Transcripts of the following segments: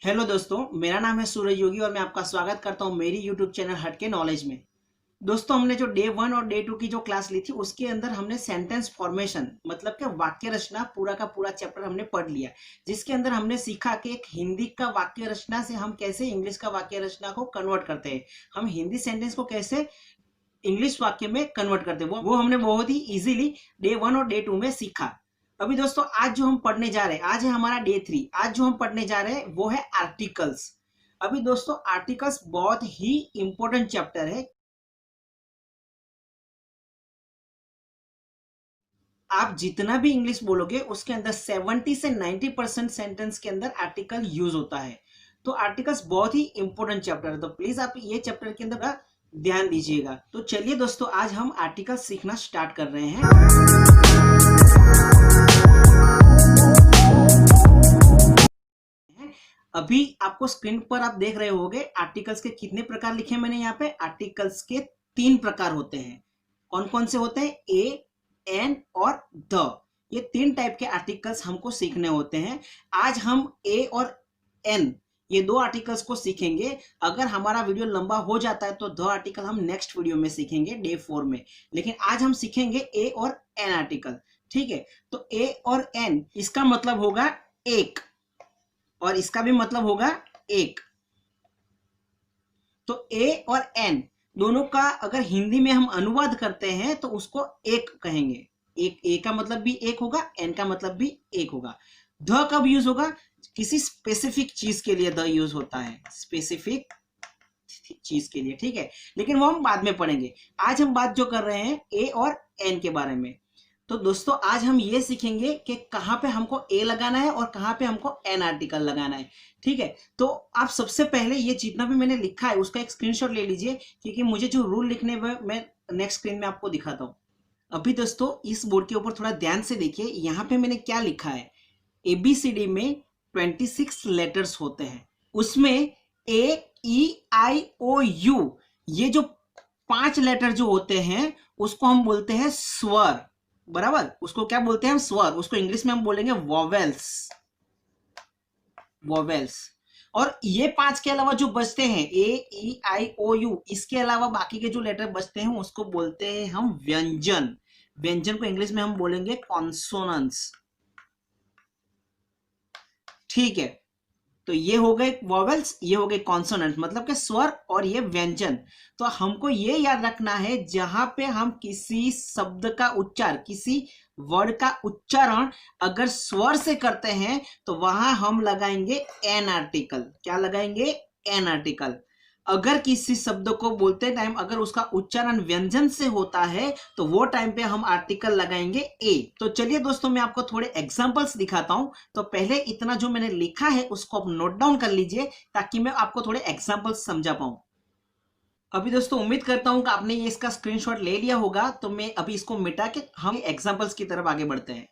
Hello दोस्तों, मेरा नाम है सूरज योगी और मैं आपका स्वागत करता हूं मेरी यूट्यूब चैनल हटके नॉलेज में। दोस्तों, हमने जो डे 1 और डे 2 की जो क्लास ली थी उसके अंदर हमने सेंटेंस फॉर्मेशन मतलब कि वाक्य रचना पूरा का पूरा चैप्टर हमने पढ़ लिया, जिसके अंदर हमने सीखा कि एक हिंदी का वाक्य रचना से हम कैसे इंग्लिश का वाक्य रचना को कन्वर्ट करते हैं, हम हिंदी सेंटेंस को कैसे इंग्लिश वाक्य में कन्वर्ट करते हैं, वो हमने बहुत ही इजीली डे 1 और डे 2 में सीखा। अभी दोस्तों, आज जो हम पढ़ने जा रहे हैं, आज है हमारा डे 3। आज जो हम पढ़ने जा रहे हैं वो है आर्टिकल्स। अभी दोस्तों, आर्टिकल्स बहुत ही इंपॉर्टेंट चैप्टर है। आप जितना भी इंग्लिश बोलोगे उसके अंदर 70 से 90% सेंटेंस के अंदर आर्टिकल यूज होता है। तो आर्टिकल्स बहुत ही इंपॉर्टेंट चैप्टर है, तो प्लीज आप ये चैप्टर के अंदर ध्यान दीजिएगा। तो चलिए दोस्तों, आज हम आर्टिकल सीखना स्टार्ट कर रहे हैं। अभी आपको स्क्रीन पर आप देख रहे होंगे आर्टिकल्स के कितने प्रकार लिखे मैंने यहाँ पे। आर्टिकल्स के 3 प्रकार होते हैं। कौन कौन से होते हैं? ए, एन और द। ये 3 टाइप के आर्टिकल्स हमको सीखने होते हैं। आज हम ए और एन ये 2 आर्टिकल्स को सीखेंगे। अगर हमारा वीडियो लंबा हो जाता है तो 2 आर्टिकल हम नेक्स्ट वीडियो में सीखेंगे डे 4 में, लेकिन आज हम सीखेंगे ए और एन आर्टिकल। ठीक है, तो ए और एन इसका मतलब होगा एक, और इसका भी मतलब होगा एक। तो ए और एन दोनों का अगर हिंदी में हम अनुवाद करते हैं तो उसको एक कहेंगे। एक, ए का मतलब भी एक होगा, एन का मतलब भी एक होगा। द कब यूज होगा? किसी स्पेसिफिक चीज के लिए द यूज होता है, स्पेसिफिक चीज के लिए। ठीक है, लेकिन वो हम बाद में पढ़ेंगे। आज हम बात जो कर रहे हैं ए और एन के बारे में। तो दोस्तों, आज हम ये सीखेंगे कि कहाँ पे हमको ए लगाना है और कहाँ पे हमको एन आर्टिकल लगाना है। ठीक है, तो आप सबसे पहले ये जितना भी मैंने लिखा है उसका एक स्क्रीनशॉट ले लीजिए, क्योंकि मुझे जो रूल लिखने में मैं नेक्स्ट स्क्रीन में आपको दिखाता हूँ। अभी दोस्तों, इस बोर्ड के ऊपर थोड़ा ध्यान से देखिए, यहाँ पे मैंने क्या लिखा है। एबीसीडी में 26 लेटर्स होते हैं, उसमें ए, ई, आई, ओ, यू ये जो 5 लेटर जो होते हैं उसको हम बोलते हैं स्वर। बराबर, उसको क्या बोलते हैं हम? स्वर। उसको इंग्लिश में हम बोलेंगे वॉवेल्स। वॉवेल्स। और ये 5 के अलावा जो बचते हैं ए, ई, आई, ओ, यू, इसके अलावा बाकी के जो लेटर बचते हैं उसको बोलते हैं हम व्यंजन। व्यंजन को इंग्लिश में हम बोलेंगे कॉन्सोनेंट्स। ठीक है, तो ये हो गए वॉवेल्स, ये हो गए कॉन्सोनेंट मतलब के स्वर, और ये व्यंजन। तो हमको ये याद रखना है, जहां पे हम किसी शब्द का उच्चार, किसी वर्ड का उच्चारण अगर स्वर से करते हैं तो वहां हम लगाएंगे एन आर्टिकल। क्या लगाएंगे? An article. अगर किसी शब्द को बोलते टाइम अगर उसका उच्चारण व्यंजन से होता है तो वो टाइम पे हम आर्टिकल लगाएंगे ए। तो चलिए दोस्तों, मैं आपको थोड़े एग्जांपल्स दिखाता हूं। तो पहले इतना जो मैंने लिखा है उसको आप नोट डाउन कर लीजिए, ताकि मैं आपको थोड़े एग्जांपल्स समझा पाऊं। अभी दोस्तों, उम्मीद करता हूं कि आपने ये इसका स्क्रीनशॉट ले लिया होगा। तो मैं अभी इसको मिटा के हम एग्जांपल्स की तरफ आगे बढ़ते हैं।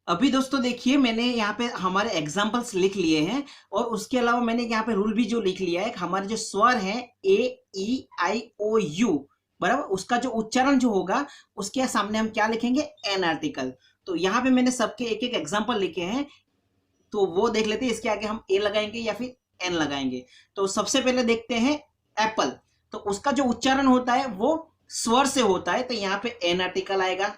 अभी दोस्तों देखिए, मैंने यहाँ पे हमारे एग्जाम्पल्स लिख लिए हैं, और उसके अलावा मैंने यहाँ पे रूल भी जो लिख लिया है। हमारे जो स्वर है ए, ई, आई, ओ, यू, बराबर, उसका जो उच्चारण जो होगा उसके सामने हम क्या लिखेंगे? An article. तो यहाँ पे मैंने सबके एक एक एग्जाम्पल लिखे हैं, तो वो देख लेते हैं। इसके आगे हम ए लगाएंगे या फिर एन लगाएंगे। तो सबसे पहले देखते हैं एप्पल। तो उसका जो उच्चारण होता है वो स्वर से होता है, तो यहाँ पे एन आर्टिकल आएगा।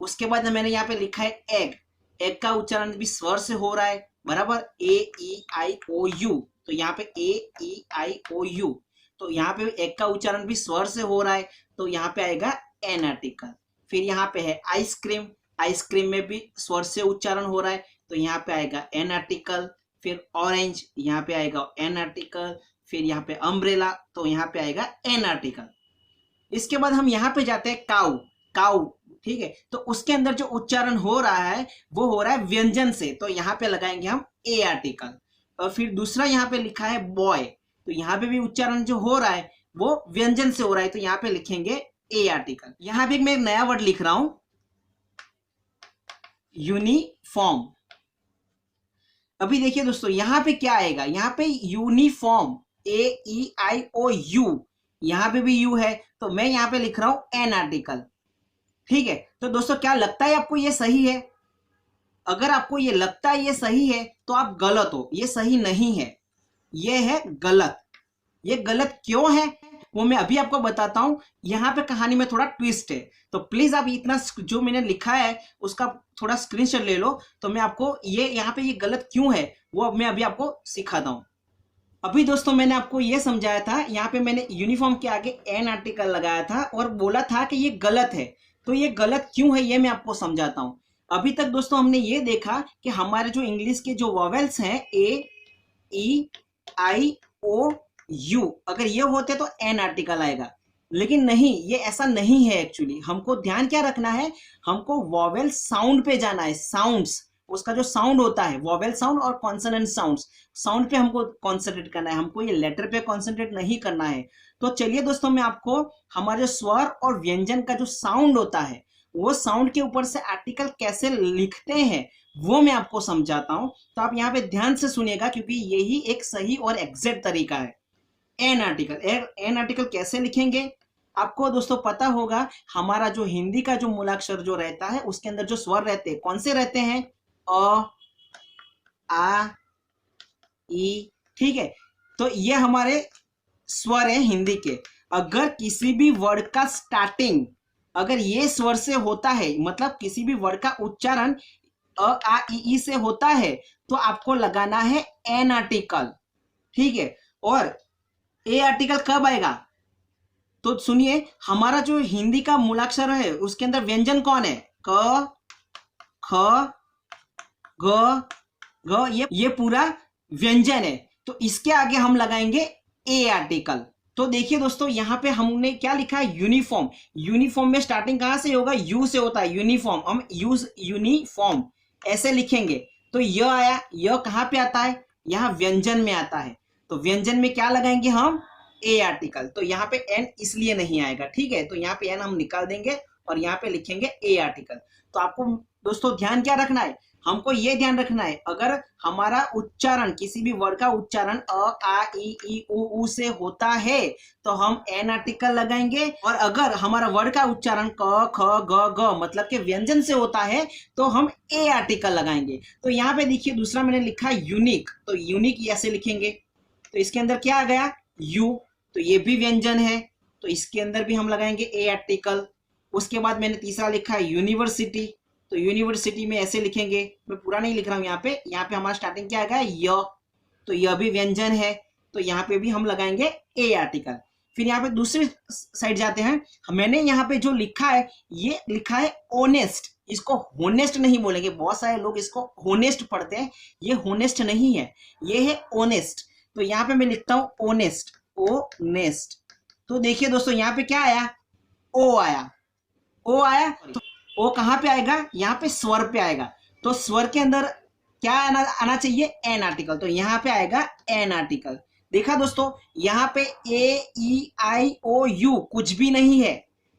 उसके बाद मैंने यहाँ पे लिखा है एग। एग का उच्चारण भी स्वर से हो रहा है, बराबर, ए, ई, आई, ओ, यू। तो यहाँ पे ए, ई, आई, ओ, यू। तो यहाँ पे एग का उच्चारण भी स्वर से हो रहा है, तो यहाँ पे आएगा एन आर्टिकल। फिर यहाँ पे है आइसक्रीम। आइसक्रीम में भी स्वर से उच्चारण हो रहा है, तो यहाँ पे आएगा एन आर्टिकल। फिर ऑरेंज, यहाँ पे आएगा एन आर्टिकल। फिर यहाँ पे अम्ब्रेला, तो यहाँ पे आएगा एन आर्टिकल। इसके बाद हम यहाँ पे जाते हैं काउ। काउ, ठीक है, तो उसके अंदर जो उच्चारण हो रहा है वो हो रहा है व्यंजन से, तो यहाँ पे लगाएंगे हम ए आर्टिकल। और फिर दूसरा यहाँ पे लिखा है बॉय। तो यहाँ पे भी उच्चारण जो हो रहा है वो व्यंजन से हो रहा है, तो यहाँ पे लिखेंगे ए आर्टिकल। यहाँ पे मैं एक नया वर्ड लिख रहा हूं, यूनिफॉर्म। अभी देखिए दोस्तों, यहाँ पे क्या आएगा? यहाँ पे uniform, A, E, I, O, you, यहाँ पे भी यू है, तो मैं यहाँ पे लिख रहा हूं एन आर्टिकल। ठीक है, तो दोस्तों क्या लगता है आपको ये सही है? अगर आपको ये लगता है ये सही है तो आप गलत हो, ये सही नहीं है, ये है गलत। ये गलत क्यों है वो मैं अभी आपको बताता हूं। यहाँ पे कहानी में थोड़ा ट्विस्ट है, तो प्लीज आप इतना जो मैंने लिखा है उसका थोड़ा स्क्रीनशॉट ले लो, तो मैं आपको ये यहाँ पे ये गलत क्यों है वो मैं अभी आपको सिखाता हूँ। अभी दोस्तों मैंने आपको ये समझाया था, यहाँ पे मैंने यूनिफॉर्म के आगे एन आर्टिकल लगाया था और बोला था कि ये गलत है। तो ये गलत क्यों है ये मैं आपको समझाता हूँ। अभी तक दोस्तों हमने ये देखा कि हमारे जो इंग्लिश के जो वॉवेल्स हैं ए, ई, आई, ओ, यू, अगर ये होते तो एन आर्टिकल आएगा, लेकिन नहीं, ये ऐसा नहीं है। एक्चुअली हमको ध्यान क्या रखना है, हमको वॉवेल साउंड पे जाना है। साउंड्स, उसका जो साउंड होता है, वॉवेल साउंड और कॉन्सोनेंट साउंड्स, साउंड पे हमको कॉन्सेंट्रेट करना है, हमको ये लेटर पे कॉन्सेंट्रेट नहीं करना है। तो चलिए दोस्तों मैं आपको हमारे जो स्वर और व्यंजन का जो साउंड होता है, वो साउंड के ऊपर से आर्टिकल कैसे लिखते हैं वो मैं आपको समझाता हूं। तो आप यहाँ पे ध्यान से सुनिएगा, क्योंकि यही एक सही और एग्जैक्ट तरीका है। एन आर्टिकल, एन आर्टिकल कैसे लिखेंगे आपको दोस्तों पता होगा। हमारा जो हिंदी का जो मूलाक्षर जो रहता है उसके अंदर जो स्वर रहते हैं कौन से रहते हैं, अ, आ, ई, ठीक है। तो ये हमारे स्वर है हिंदी के। अगर किसी भी वर्ड का स्टार्टिंग अगर ये स्वर से होता है, मतलब किसी भी वर्ड का उच्चारण अ आ ई से होता है, तो आपको लगाना है एन आर्टिकल, ठीक है। और ए आर्टिकल कब आएगा, तो सुनिए, हमारा जो हिंदी का मूलाक्षर है उसके अंदर व्यंजन कौन है, क, ख, ग, घ, ये पूरा व्यंजन है। तो इसके आगे हम लगाएंगे ए आर्टिकल। तो देखिए दोस्तों यहाँ पे हमने क्या लिखा है, यूनिफॉर्म। यूनिफॉर्म में स्टार्टिंग कहां से होगा, यू से होता है, यूनिफॉर्म। हम यूज यूनिफॉर्म ऐसे लिखेंगे। तो य आया, य कहां पे आता है, यहाँ व्यंजन में आता है। तो व्यंजन में क्या लगाएंगे हम, ए आर्टिकल। तो यहाँ पे एन इसलिए नहीं आएगा, ठीक है। तो यहाँ पे एन हम निकाल देंगे और यहाँ पे लिखेंगे ए आर्टिकल। तो आपको दोस्तों ध्यान क्या रखना है, हमको ये ध्यान रखना है, अगर हमारा उच्चारण किसी भी वर्ड का उच्चारण अ आ ई उ से होता है तो हम एन आर्टिकल लगाएंगे। और अगर हमारा वर्ड का उच्चारण क ख ग ग मतलब के व्यंजन से होता है तो हम ए आर्टिकल लगाएंगे। तो यहाँ पे देखिए दूसरा मैंने लिखा यूनिक, तो यूनिक ऐसे लिखेंगे। तो इसके अंदर क्या आ गया, यू, तो ये भी व्यंजन है, तो इसके अंदर भी हम लगाएंगे ए आर्टिकल। उसके बाद मैंने तीसरा लिखा है यूनिवर्सिटी, तो यूनिवर्सिटी में ऐसे लिखेंगे, मैं पूरा नहीं लिख रहा हूं। यहाँ पे हमारा स्टार्टिंग क्या आएगा, य, तो यह भी व्यंजन है, तो यहाँ पे भी हम लगाएंगे ए आर्टिकल। फिर यहाँ पे दूसरी साइड जाते हैं, मैंने यहाँ पे जो लिखा है ये लिखा है ओनेस्ट। इसको होनेस्ट नहीं बोलेंगे, बहुत सारे लोग इसको होनेस्ट पढ़ते हैं, ये होनेस्ट नहीं है, ये है ओनेस्ट। तो यहाँ पे मैं लिखता हूं ओनेस्ट, ओनेस्ट। तो देखिए दोस्तों यहाँ पे क्या आया, ओ आया, ओ आया। तो ओ कहां पे आएगा, यहाँ पे स्वर पे आएगा। तो स्वर के अंदर क्या आना चाहिए, एन आर्टिकल, तो यहाँ पे आएगा एन आर्टिकल। देखा दोस्तों, यहाँ पे ए ई आई ओ यू कुछ भी नहीं है,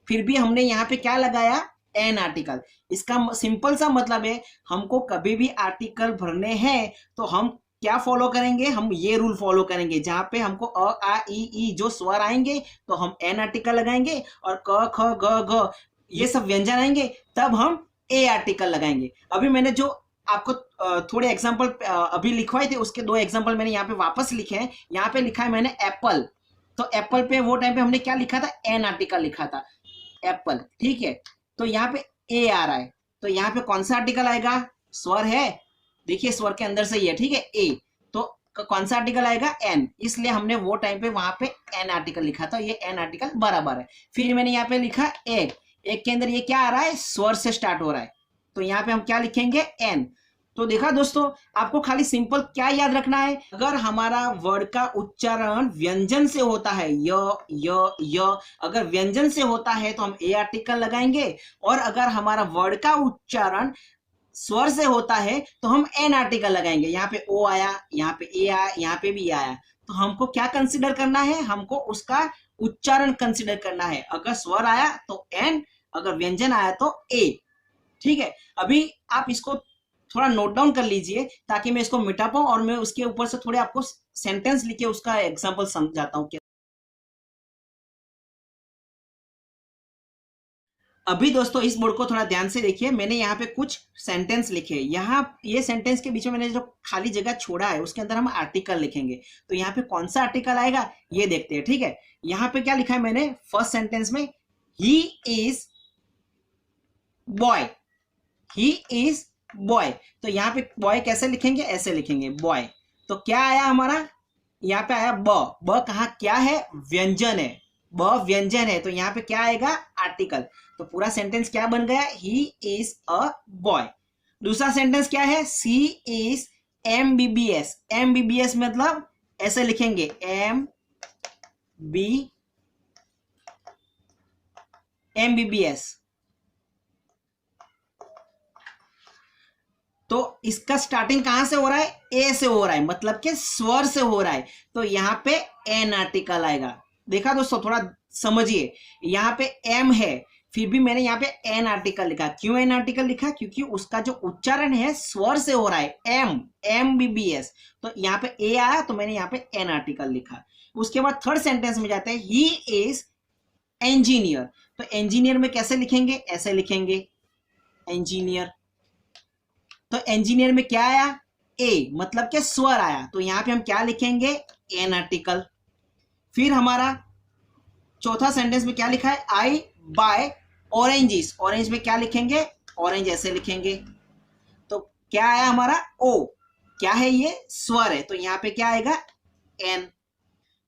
फिर भी हमने यहाँ पे क्या लगाया, एन आर्टिकल। इसका सिंपल सा मतलब है, हमको कभी भी आर्टिकल भरने हैं तो हम क्या फॉलो करेंगे, हम ये रूल फॉलो करेंगे, जहां पे हमको अ आ ई जो स्वर आएंगे तो हम एन आर्टिकल लगाएंगे, और क ख ग घ ये सब व्यंजन आएंगे तब हम ए आर्टिकल लगाएंगे। अभी मैंने जो आपको थोड़े एग्जांपल अभी लिखवाए थे, उसके दो एग्जांपल मैंने यहाँ पे वापस लिखे हैं। यहाँ पे लिखा है मैंने एप्पल, तो एप्पल पे वो टाइम पे हमने क्या लिखा था, एन आर्टिकल लिखा था, एप्पल, ठीक है। तो यहाँ पे ए आ रहा है, तो यहाँ पे कौन सा आर्टिकल आएगा, स्वर है, देखिए स्वर के अंदर से ही है, ठीक है, ए, तो कौन सा आर्टिकल आएगा, एन, इसलिए हमने वो टाइम पे वहां पे एन आर्टिकल लिखा था, ये एन आर्टिकल बराबर है। फिर मैंने यहाँ पे लिखा एक, एक के अंदर ये क्या आ रहा है, स्वर से स्टार्ट हो रहा है, तो यहाँ पे हम क्या लिखेंगे, एन। तो देखा दोस्तों, आपको खाली सिंपल क्या याद रखना है, अगर हमारा वर्ड का उच्चारण व्यंजन से होता है, य, अगर व्यंजन से होता है तो हम ए आर्टिकल लगाएंगे, और अगर हमारा वर्ड का उच्चारण स्वर से होता है तो हम एन आर्टिकल लगाएंगे। यहाँ पे ओ आया, यहाँ पे ए आया, यहाँ पे भी आया, तो हमको क्या कंसिडर करना है, हमको उसका उच्चारण कंसिडर करना है। अगर स्वर आया तो एन, अगर व्यंजन आया तो ए, ठीक है। अभी आप इसको थोड़ा नोट डाउन कर लीजिए ताकि मैं इसको मिटा पाऊं, और मैं उसके ऊपर से थोड़े आपको सेंटेंस लिखे उसका एग्जांपल समझाता हूं। अभी दोस्तों इस बोर्ड को थोड़ा ध्यान से देखिए, मैंने यहाँ पे कुछ सेंटेंस लिखे। यहाँ ये सेंटेंस के बीच में मैंने जो खाली जगह छोड़ा है उसके अंदर हम आर्टिकल लिखेंगे। तो यहाँ पे कौन सा आर्टिकल आएगा ये देखते हैं, ठीक है। यहाँ पे क्या लिखा है मैंने फर्स्ट सेंटेंस में, he is boy, he is boy. तो यहाँ पे बॉय कैसे लिखेंगे, ऐसे लिखेंगे बॉय। तो क्या आया हमारा, यहाँ पे आया ब कहा क्या है, व्यंजन है, ब व्यंजन है। तो यहाँ पे क्या आएगा, आर्टिकल। तो पूरा सेंटेंस क्या बन गया, ही इज अ बॉय। दूसरा सेंटेंस क्या है, सी इज एमबीबीएस। एमबीबीएस मतलब ऐसे लिखेंगे एमबीबीएस। तो इसका स्टार्टिंग कहां से हो रहा है, ए से हो रहा है, मतलब कि स्वर से हो रहा है। तो यहाँ पे एन आर्टिकल आएगा। देखा दोस्तों, थोड़ा समझिए, यहाँ पे एम है फिर भी मैंने यहाँ पे एन आर्टिकल लिखा। क्यों एन आर्टिकल लिखा, क्योंकि उसका जो उच्चारण है स्वर से हो रहा है, एम एमबीबीएस। तो यहाँ पे ए आया तो मैंने यहाँ पे एन आर्टिकल लिखा। उसके बाद थर्ड सेंटेंस में जाते हैं, ही इज इंजीनियर। तो इंजीनियर में कैसे लिखेंगे, ऐसे लिखेंगे इंजीनियर। तो इंजीनियर में क्या आया, ए मतलब के स्वर आया। तो यहां पे हम क्या लिखेंगे, एन आर्टिकल। फिर हमारा चौथा सेंटेंस में क्या लिखा है, आई बाय ऑरेंजेस। ऑरेंज में क्या लिखेंगे, ऑरेंज ऐसे लिखेंगे। तो क्या आया हमारा, ओ क्या है ये, स्वर है। तो यहां पे क्या आएगा, एन।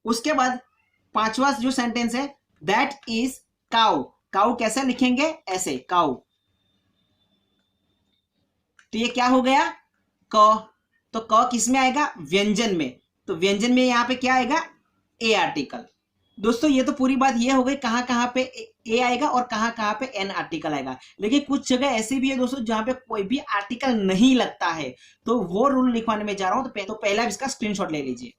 उसके बाद पांचवा जो सेंटेंस है, दैट इज काउ। काउ कैसे लिखेंगे, ऐसे काउ। तो ये क्या हो गया, क। तो क किस में आएगा, व्यंजन में। तो व्यंजन में यहां पे क्या आएगा, ए आर्टिकल। दोस्तों ये तो पूरी बात ये हो गई कहां कहां पे ए आएगा और कहां कहां पे एन आर्टिकल आएगा। लेकिन कुछ जगह ऐसी भी है दोस्तों जहां पे कोई भी आर्टिकल नहीं लगता है, तो वो रूल लिखवाने में जा रहा हूं। तो पहला इसका स्क्रीनशॉट ले लीजिए।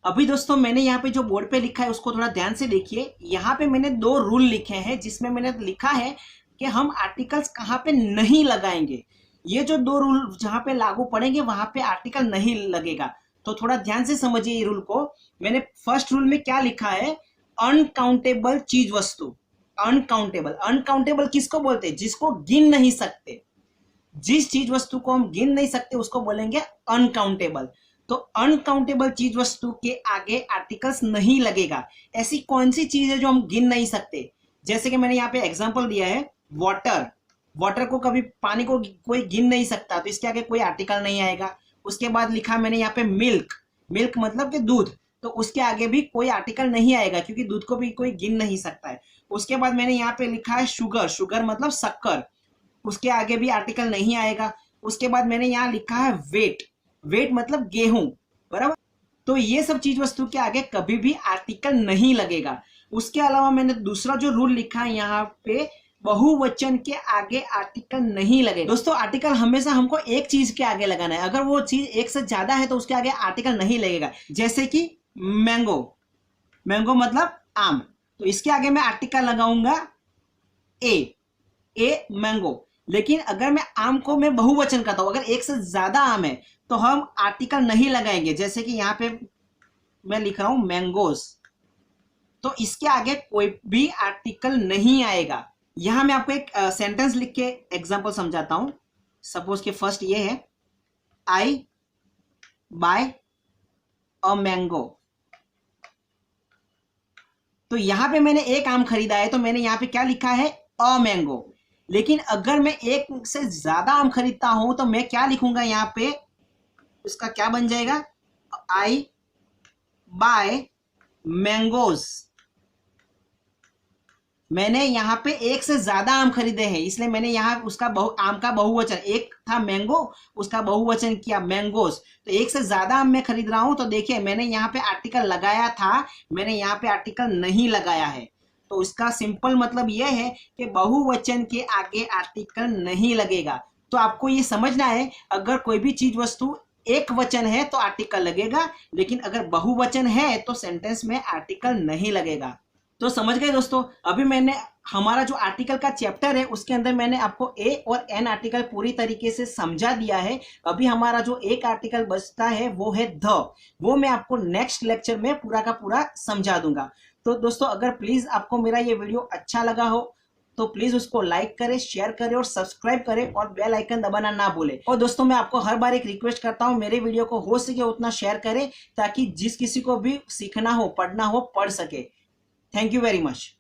अभी दोस्तों मैंने यहाँ पे जो बोर्ड पे लिखा है उसको थोड़ा ध्यान से देखिए। यहाँ पे मैंने दो रूल लिखे हैं जिसमें मैंने लिखा है कि हम आर्टिकल्स कहाँ पे नहीं लगाएंगे। ये जो दो रूल जहां पे लागू पड़ेंगे वहां पे आर्टिकल नहीं लगेगा। तो थोड़ा ध्यान से समझिए ये रूल को। मैंने फर्स्ट रूल में क्या लिखा है, अनकाउंटेबल चीज वस्तु। अनकाउंटेबल, अनकाउंटेबल किसको बोलते हैं, जिसको गिन नहीं सकते। जिस चीज वस्तु को हम गिन नहीं सकते उसको बोलेंगे अनकाउंटेबल। तो अनकाउंटेबल चीज वस्तु के आगे आर्टिकल्स नहीं लगेगा। ऐसी कौन सी चीज है जो हम गिन नहीं सकते, जैसे कि मैंने यहाँ पे एग्जांपल दिया है वाटर। वाटर को कभी, पानी को कोई गिन नहीं सकता, तो इसके आगे कोई आर्टिकल नहीं आएगा। उसके बाद लिखा मैंने यहाँ पे मिल्क। मिल्क मतलब कि दूध, तो उसके आगे भी कोई आर्टिकल नहीं आएगा क्योंकि दूध को भी कोई गिन नहीं सकता है। उसके बाद मैंने यहाँ पे लिखा है शुगर। शुगर मतलब शक्कर, उसके आगे भी आर्टिकल नहीं आएगा। उसके बाद मैंने यहाँ लिखा है वेट। वेट मतलब गेहूं, बराबर। तो ये सब चीज वस्तु के आगे कभी भी आर्टिकल नहीं लगेगा। उसके अलावा मैंने दूसरा जो रूल लिखा है यहाँ पे, बहुवचन के आगे आर्टिकल नहीं लगेगा। दोस्तों आर्टिकल हमेशा हमको एक चीज के आगे लगाना है। अगर वो चीज एक से ज्यादा है तो उसके आगे आर्टिकल नहीं लगेगा। जैसे कि मैंगो, मैंगो मतलब आम, तो इसके आगे मैं आर्टिकल लगाऊंगा ए मैंगो। लेकिन अगर मैं आम को मैं बहुवचन करता हूं, अगर एक से ज्यादा आम है तो हम आर्टिकल नहीं लगाएंगे। जैसे कि यहाँ पे मैं लिख रहा हूं मैंगोस, तो इसके आगे कोई भी आर्टिकल नहीं आएगा। यहां मैं आपको एक सेंटेंस लिख के एग्जांपल समझाता हूं। सपोज के फर्स्ट ये है, आई बाय अ मैंगो। तो यहां पे मैंने एक आम खरीदा है तो मैंने यहां पे क्या लिखा है, अ मैंगो। लेकिन अगर मैं एक से ज्यादा आम खरीदता हूं तो मैं क्या लिखूंगा, यहाँ पे उसका क्या बन जाएगा, आई बाय मैंगोज। मैंने यहाँ पे एक से ज्यादा आम खरीदे हैं, इसलिए मैंने यहाँ उसका आम का बहुवचन, एक था मैंगो, उसका बहुवचन किया मैंगोज। तो एक से ज्यादा आम मैं खरीद रहा हूं, तो देखिए मैंने यहाँ पे आर्टिकल लगाया था, मैंने यहाँ पे आर्टिकल नहीं लगाया है। तो इसका सिंपल मतलब यह है कि बहुवचन के आगे आर्टिकल नहीं लगेगा। तो आपको ये समझना है, अगर कोई भी चीज वस्तु एक वचन है तो आर्टिकल लगेगा, लेकिन अगर बहुवचन है तो सेंटेंस में आर्टिकल नहीं लगेगा। तो समझ गए दोस्तों। अभी मैंने हमारा जो आर्टिकल का चैप्टर है उसके अंदर मैंने आपको ए और एन आर्टिकल पूरी तरीके से समझा दिया है। अभी हमारा जो एक आर्टिकल बचता है वो है द, वो मैं आपको नेक्स्ट लेक्चर में पूरा का पूरा समझा दूंगा। तो दोस्तों अगर प्लीज आपको मेरा ये वीडियो अच्छा लगा हो तो प्लीज उसको लाइक करें, शेयर करें और सब्सक्राइब करें और बेल आइकन दबाना ना भूलें। और दोस्तों मैं आपको हर बार एक रिक्वेस्ट करता हूं, मेरे वीडियो को हो सके उतना शेयर करें ताकि जिस किसी को भी सीखना हो, पढ़ना हो, पढ़ सके। Thank you very much.